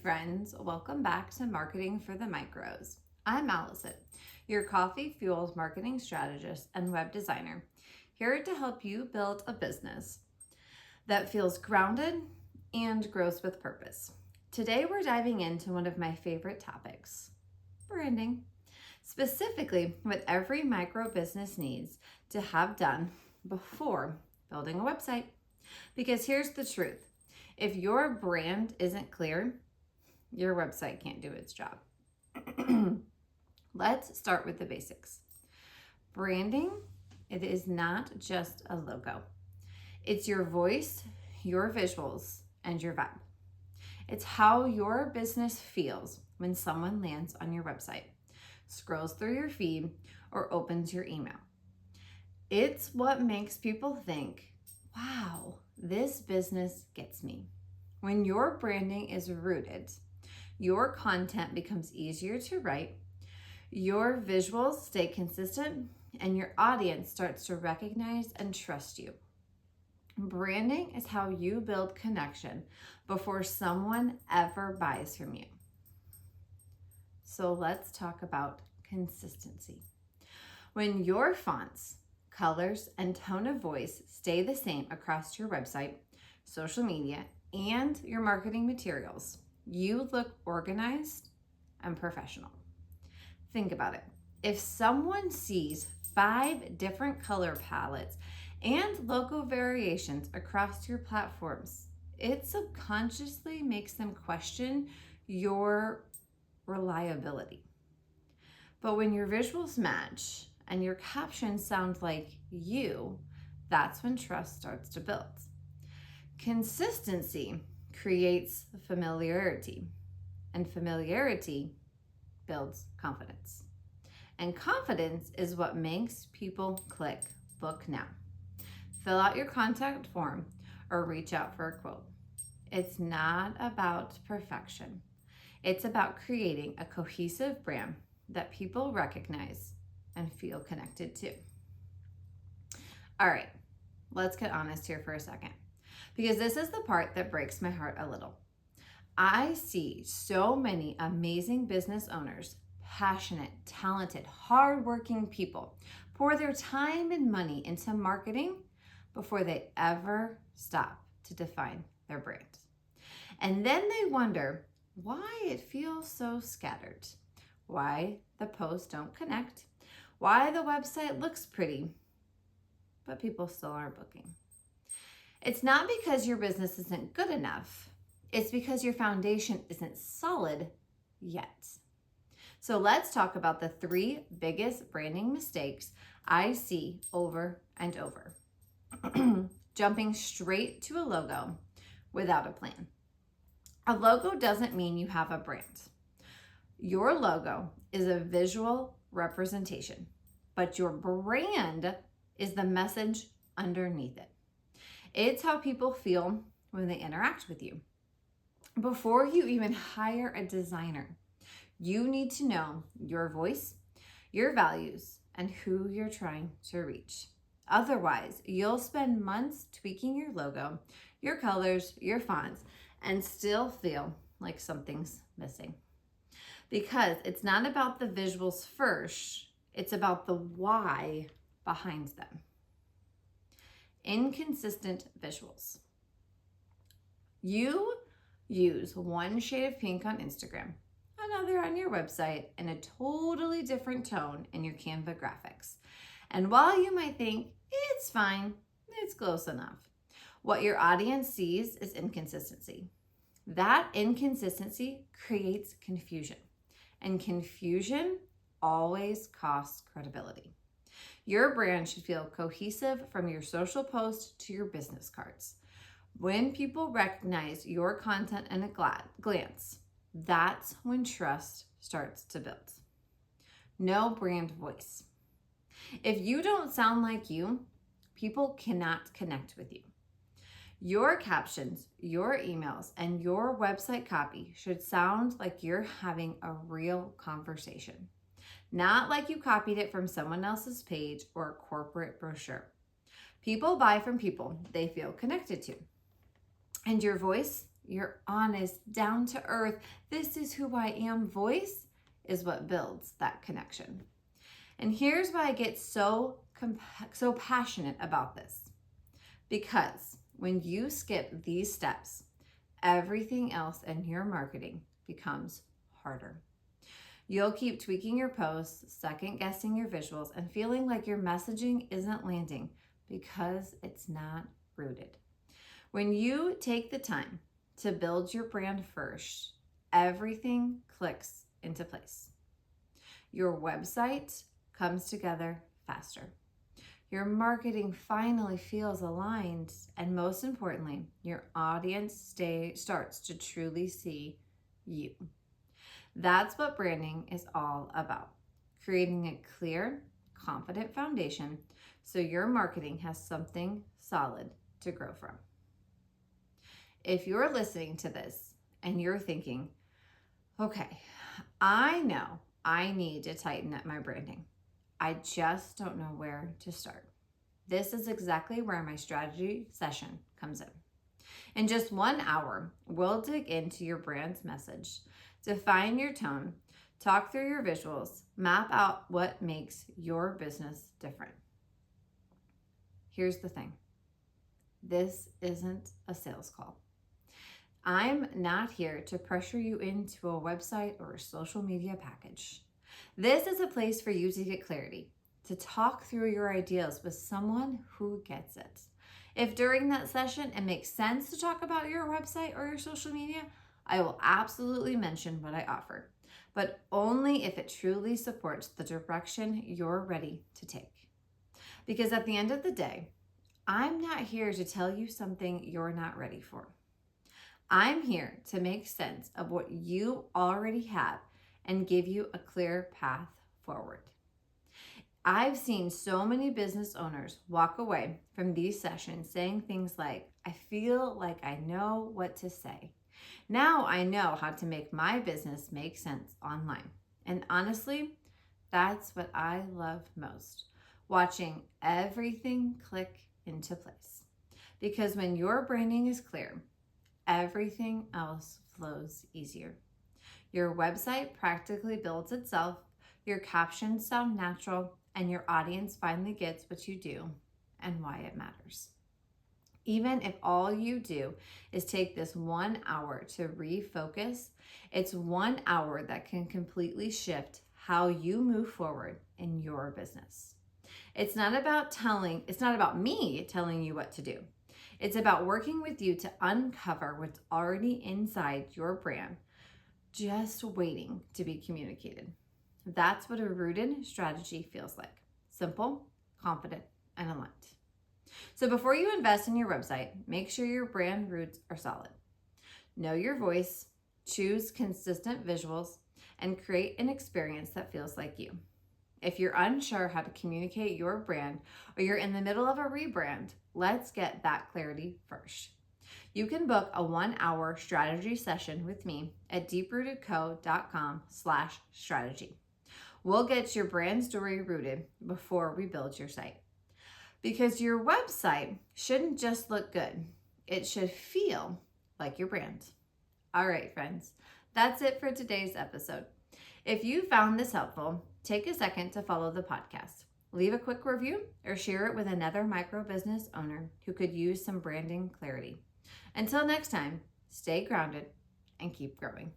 friends, welcome back to Marketing for the Micros. I'm Allison, your coffee fuels marketing strategist and web designer, here to help you build a business that feels grounded and grows with purpose. Today we're diving into one of my favorite topics, branding. Specifically, what every micro business needs to have done before building a website. Because here's the truth. If your brand isn't clear, your website can't do its job. Let's start with the basics. Branding, it is not just a logo. It's your voice, your visuals, and your vibe. It's how your business feels when someone lands on your website, scrolls through your feed, or opens your email. It's what makes people think, wow, this business gets me. When your branding is rooted, your content becomes easier to write, your visuals stay consistent, and your audience starts to recognize and trust you. Branding is how you build connection before someone ever buys from you. So let's talk about consistency. When your fonts, colors, and tone of voice stay the same across your website, social media, and your marketing materials, you look organized and professional. Think about it. If someone sees 5 different color palettes and logo variations across your platforms, it subconsciously makes them question your reliability. But when your visuals match and your captions sound like you, that's when trust starts to build. Consistency creates familiarity, and familiarity builds confidence. And confidence is what makes people click book now, fill out your contact form, or reach out for a quote. It's not about perfection. It's about creating a cohesive brand that people recognize and feel connected to. All right, let's get honest here for a second, because this is the part that breaks my heart a little. I see so many amazing business owners, passionate, talented, hardworking people pour their time and money into marketing before they ever stop to define their brand. And then they wonder why it feels so scattered, why the posts don't connect, why the website looks pretty, but people still aren't booking. It's not because your business isn't good enough. It's because your foundation isn't solid yet. So let's talk about the 3 biggest branding mistakes I see over and over. Jumping straight to a logo without a plan. A logo doesn't mean you have a brand. Your logo is a visual representation, but your brand is the message underneath it. It's how people feel when they interact with you. Before you even hire a designer, you need to know your voice, your values, and who you're trying to reach. Otherwise, you'll spend months tweaking your logo, your colors, your fonts, and still feel like something's missing. Because it's not about the visuals first, it's about the why behind them. Inconsistent visuals. You use one shade of pink on Instagram, another on your website, and a totally different tone in your Canva graphics. And while you might think, it's fine, it's close enough, what your audience sees is inconsistency. That inconsistency creates confusion, and confusion always costs credibility. Your brand should feel cohesive from your social post to your business cards. When people recognize your content in a glance, that's when trust starts to build. No brand voice. If you don't sound like you, people cannot connect with you. Your captions, your emails, and your website copy should sound like you're having a real conversation, not like you copied it from someone else's page or a corporate brochure. People buy from people they feel connected to. And your voice, your honest, down to earth, this is who I am voice is what builds that connection. And here's why I get so passionate about this. Because when you skip these steps, everything else in your marketing becomes harder. You'll keep tweaking your posts, second guessing your visuals, and feeling like your messaging isn't landing because it's not rooted. When you take the time to build your brand first, everything clicks into place. Your website comes together faster. Your marketing finally feels aligned, and most importantly, your audience starts to truly see you. That's what branding is all about. Creating a clear, confident foundation so your marketing has something solid to grow from. If you're listening to this and you're thinking, okay, I know I need to tighten up my branding. I just don't know where to start. This is exactly where my strategy session comes in. In just 1 hour, we'll dig into your brand's message, define your tone, talk through your visuals, map out what makes your business different. Here's the thing. This isn't a sales call. I'm not here to pressure you into a website or a social media package. This is a place for you to get clarity, to talk through your ideas with someone who gets it. If during that session it makes sense to talk about your website or your social media, I will absolutely mention what I offer, but only if it truly supports the direction you're ready to take. Because at the end of the day, I'm not here to tell you something you're not ready for. I'm here to make sense of what you already have and give you a clear path forward. I've seen so many business owners walk away from these sessions saying things like, I feel like I know what to say. Now I know how to make my business make sense online. And honestly, that's what I love most, watching everything click into place. Because when your branding is clear, everything else flows easier. Your website practically builds itself, your captions sound natural, and your audience finally gets what you do and why it matters. Even if all you do is take this 1 hour to refocus, it's 1 hour that can completely shift how you move forward in your business. It's not about me telling you what to do. It's about working with you to uncover what's already inside your brand, just waiting to be communicated. That's what a rooted strategy feels like. Simple, confident, and aligned. So before you invest in your website, make sure your brand roots are solid. Know your voice, choose consistent visuals, and create an experience that feels like you. If you're unsure how to communicate your brand or you're in the middle of a rebrand, let's get that clarity first. You can book a 1 hour strategy session with me at deeprootedco.com/strategy. We'll get your brand story rooted before we build your site. Because your website shouldn't just look good. It should feel like your brand. All right, friends, that's it for today's episode. If you found this helpful, take a second to follow the podcast. Leave a quick review or share it with another micro business owner who could use some branding clarity. Until next time, stay grounded and keep growing.